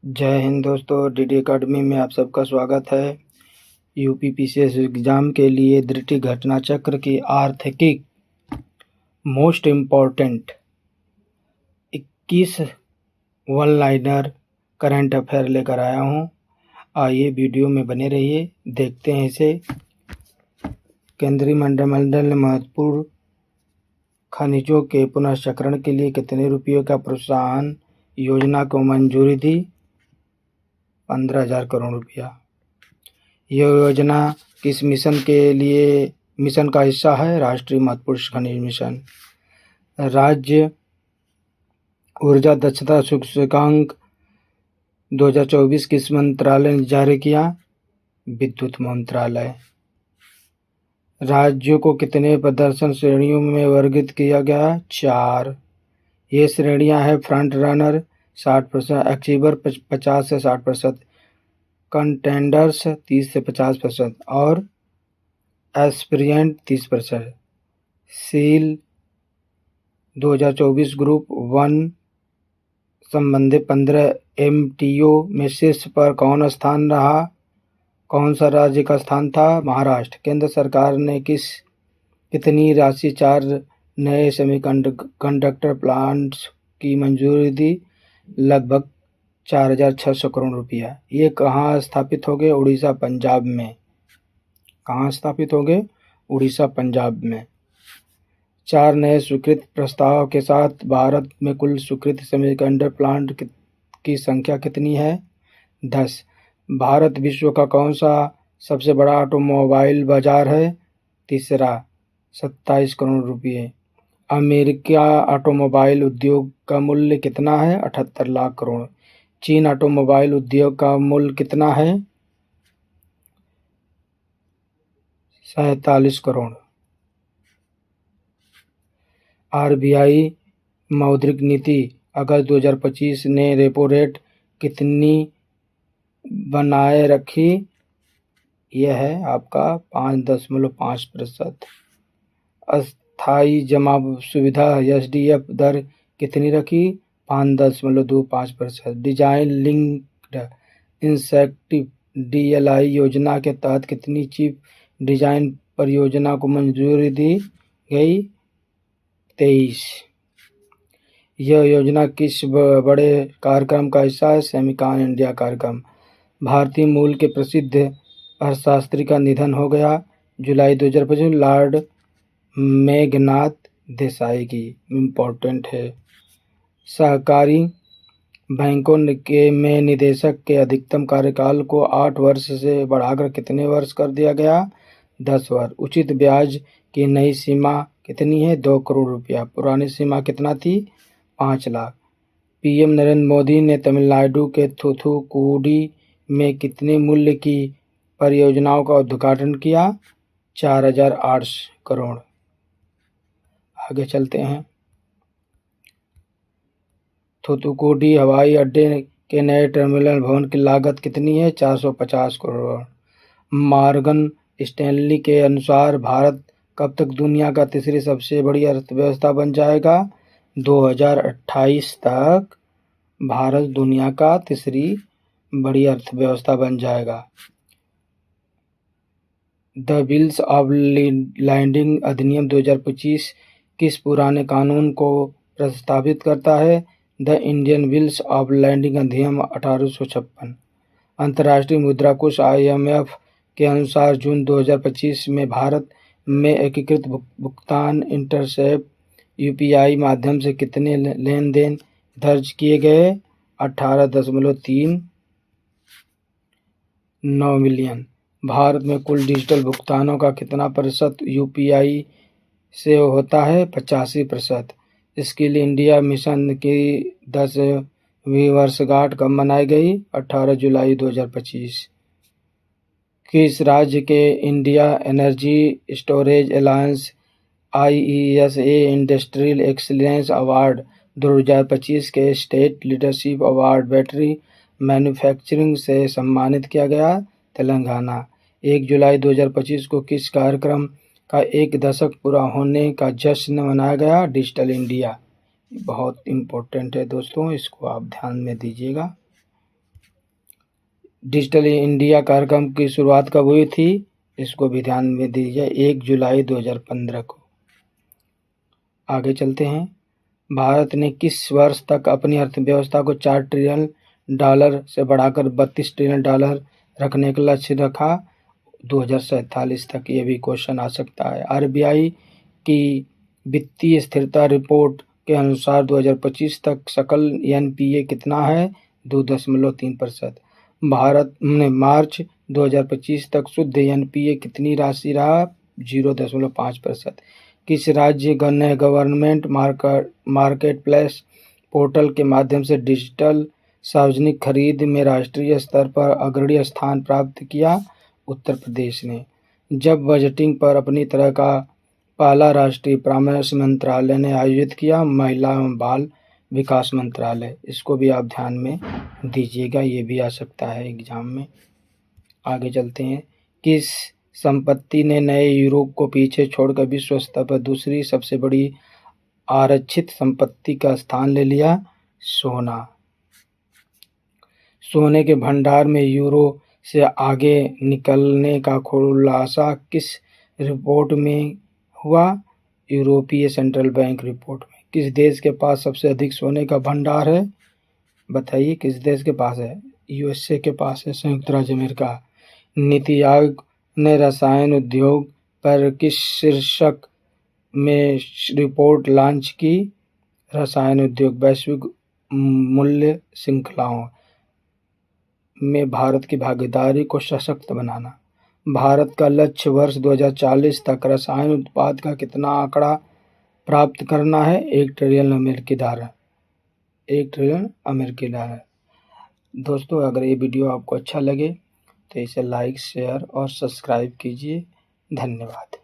जय हिंद दोस्तों, DD academy में आप सबका स्वागत है। यूपी पीसीएस एग्जाम के लिए दृष्टि घटना चक्र की आर्थिक most important 21 one liner current affair लेकर आया हूँ। आइए वीडियो में बने रहिए, देखते हैं इसे। केंद्रीय मंत्रिमंडल ने महत्वपूर्ण खनिजों के पुनर्चक्रण के लिए कितने रुपयों का प्रोत्साहन योजना को मंजूरी दी? 15,000 करोड़ रुपया। यह योजना किस मिशन का हिस्सा है? राष्ट्रीय महत्वपूर्ण खनिज मिशन। राज्य ऊर्जा दक्षता सूचकांक 2024 किस मंत्रालय ने जारी किया? विद्युत मंत्रालय। राज्यों को कितने प्रदर्शन श्रेणियों में वर्गीकृत किया गया? 4। ये श्रेणियां हैं: फ्रंट रनर 60%, अचीवर 50 से 60%, कंटेंडर्स 30 से 50% और एस्पिरेंट 30%। सील 2024 ग्रुप 1 संबंधित 15 एमटीओ में शीर्ष पर कौन स्थान रहा? कौन सा राज्य का स्थान था? महाराष्ट्र। केंद्र सरकार ने कितनी राशि 4 नए सेमीकंडक्टर प्लांट्स की मंजूरी दी? लगभग 4,600 करोड़ रुपया। ये कहाँ स्थापित हो गए? उड़ीसा पंजाब में। कहाँ स्थापित हो गए? उड़ीसा पंजाब में। 4 नए स्वीकृत प्रस्ताव के साथ भारत में कुल स्वीकृत सेमीकंडक्टर प्लांट की संख्या कितनी है? 10। भारत विश्व का कौन सा सबसे बड़ा ऑटोमोबाइल बाजार है? तीसरा, 27 करोड़ रुपये। अमेरिका ऑटोमोबाइल उद्योग का मूल्य कितना है? 78 लाख करोड़। चीन ऑटोमोबाइल उद्योग का मूल्य कितना है? 47 करोड़। आरबीआई मौद्रिक नीति अगस्त 2025 ने रेपो रेट कितनी बनाए रखी? यह है आपका 5.5%। अस्थायी जमा सुविधा एसडीएफ दर कितनी रखी? 5.25%। डिजाइन लिंक्ड इंसेंटिव डीएलआई योजना के तहत कितनी चिप डिजाइन परियोजना को मंजूरी दी गई? 23। यह योजना किस बड़े कार्यक्रम का हिस्सा है? सेमिकॉन इंडिया कार्यक्रम। भारतीय मूल के प्रसिद्ध अर्थशास्त्री का निधन हो गया। जुलाई 2025 लॉर्ड मेघनाथ देसाई की। इम्पोर्टेंट है। सहकारी बैंकों में निदेशक के अधिकतम कार्यकाल को 8 वर्ष से बढ़ाकर कितने वर्ष कर दिया गया? 10 वर्ष। उचित ब्याज की नई सीमा कितनी है? 2 करोड़ रुपया। पुरानी सीमा कितना थी? 5 लाख। पीएम नरेंद्र मोदी ने तमिलनाडु के थूथुकुडी में कितने मूल्य की परियोजनाओं का उद्घाटन किया? 4,800 करोड़। आगे चलते हैं। थूथुकुडी हवाई अड्डे के नए टर्मिनल भवन की लागत कितनी है? 450 करोड़। मॉर्गन स्टैनली के अनुसार भारत कब तक दुनिया का तीसरी सबसे बड़ी अर्थव्यवस्था बन जाएगा? 2028 तक भारत दुनिया का तीसरी बड़ी अर्थव्यवस्था बन जाएगा। द बिल्स ऑफ लैंडिंग अधिनियम 2025 किस पुराने कानून को प्रस्तावित करता है? The Indian bills of lading अधिनियम 1856। अंतर्राष्ट्रीय मुद्रा कोष IMF के अनुसार जून 2025 में भारत में एकीकृत भुगतान इंटरसेप्ट UPI माध्यम से कितने लेन देन दर्ज किए गए? 18.39 मिलियन। भारत में कुल डिजिटल भुगतानों का कितना प्रतिशत UPI से होता है? 85%। स्किल इंडिया मिशन की 10वीं वर्षगांठ कब मनाई गई? 18 जुलाई 2025। किस राज्य के India energy storage alliance IESA industrial excellence award 2025 के state leadership award battery manufacturing से सम्मानित किया गया? तेलंगाना। 1 जुलाई 2025 को किस कार्यक्रम का 1 दशक पूरा होने का जश्न मनाया गया? Digital India. बहुत इम्पोर्टेंट है दोस्तों, इसको आप ध्यान में दीजिएगा। डिजिटल इंडिया कार्यक्रम की शुरुआत कब हुई थी, इसको भी ध्यान में दीजिए, 1 जुलाई 2015 को। आगे चलते हैं। भारत ने किस वर्ष तक अपनी अर्थव्यवस्था को 4 ट्रिलियन डॉलर से बढ़ाकर 32 ट्रिलियन डॉलर रखने का लक्ष्य रखा? 2047 तक। ये भी क्वेश्चन आ सकता है। आरबीआई की वित्तीय स्थिरता रिपोर्ट के अनुसार 2025 तक सकल एनपीए कितना है? 2.3%। भारत में मार्च 2025 तक शुद्ध एनपीए कितनी राशि रहा? 0.5%। किस राज्य ने गवर्नमेंट मार्केट प्लेस पोर्टल के माध्यम से डिजिटल सार्वजनिक खरीद में राष्ट्रीय स्तर पर अग्रणी स्थान प्राप्त किया? उत्तर प्रदेश ने। जब बजटिंग पर अपनी तरह का पहला राष्ट्रीय परामर्श मंत्रालय ने आयोजित किया? महिला एवं बाल विकास मंत्रालय। इसको भी आप ध्यान में दीजिएगा, ये भी आ सकता है एग्जाम में। आगे चलते हैं। किस संपत्ति ने नए यूरोप को पीछे छोड़कर विश्व स्तर पर दूसरी सबसे बड़ी आरक्षित संपत्ति का स्थान ले लिया? सोना। सोने के भंडार में यूरो से आगे निकलने का खुलासा किस रिपोर्ट में हुआ? यूरोपीय सेंट्रल बैंक रिपोर्ट में। किस देश के पास सबसे अधिक सोने का भंडार है? बताइए किस देश के पास है? यूएसए के पास है, संयुक्त राज्य अमेरिका। नीति आयोग ने रसायन उद्योग पर किस शीर्षक में रिपोर्ट लॉन्च की? रसायन उद्योग वैश्विक मूल्य श्रृंखलाओं में भारत की भागीदारी को सशक्त बनाना। भारत का लक्ष्य वर्ष 2040 तक रसायन उत्पाद का कितना आंकड़ा प्राप्त करना है? 1 ट्रिलियन अमेरिकी डॉलर। 1 ट्रिलियन अमेरिकी डॉलर। दोस्तों, अगर ये वीडियो आपको अच्छा लगे तो इसे लाइक, शेयर और सब्सक्राइब कीजिए। धन्यवाद।